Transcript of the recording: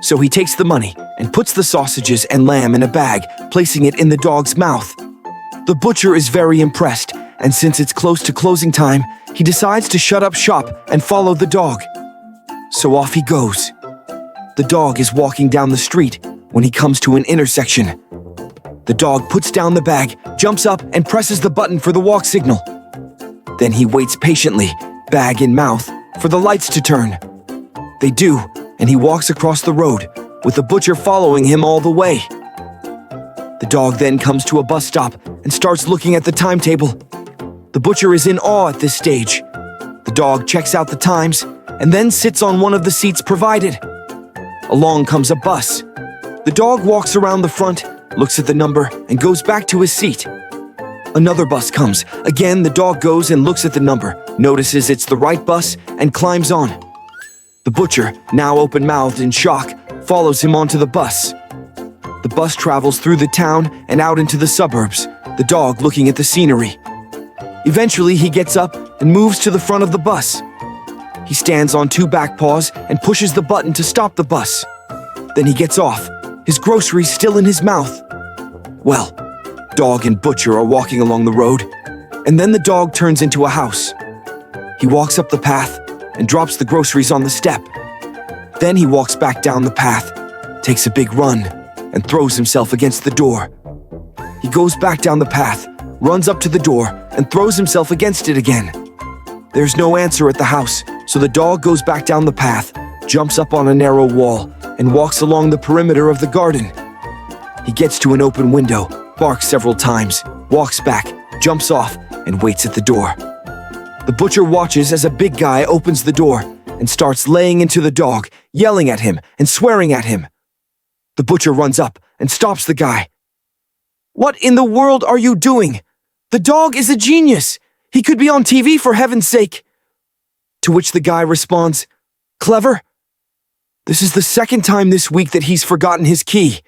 So he takes the money and puts the sausages and lamb in a bag, placing it in the dog's mouth. The butcher is very impressed, and since it's close to closing time, he decides to shut up shop and follow the dog. So off he goes. The dog is walking down the street when he comes to an intersection. The dog puts down the bag, jumps up, and presses the button for the walk signal. Then he waits patiently, bag in mouth, for the lights to turn. They do, and he walks across the road, with the butcher following him all the way. The dog then comes to a bus stop and starts looking at the timetable. The butcher is in awe at this stage. The dog checks out the times and then sits on one of the seats provided. Along comes a bus. The dog walks around the front, looks at the number, and goes back to his seat. Another bus comes. Again, the dog goes and looks at the number, notices it's the right bus, and climbs on. The butcher, now open-mouthed in shock, follows him onto the bus. The bus travels through the town and out into the suburbs, the dog looking at the scenery. Eventually, he gets up and moves to the front of the bus. He stands on two back paws and pushes the button to stop the bus. Then he gets off, his groceries still in his mouth. Well, dog and butcher are walking along the road, and then the dog turns into a house. He walks up the path and drops the groceries on the step. Then he walks back down the path, takes a big run, and throws himself against the door. He goes back down the path, runs up to the door, and throws himself against it again. There's no answer at the house, so the dog goes back down the path, jumps up on a narrow wall, and walks along the perimeter of the garden. He gets to an open window, barks several times, walks back, jumps off, and waits at the door. The butcher watches as a big guy opens the door and starts laying into the dog, yelling at him and swearing at him. The butcher runs up and stops the guy. "What in the world are you doing? The dog is a genius! He could be on TV for heaven's sake!" To which the guy responds, "Clever? This is the second time this week that he's forgotten his key."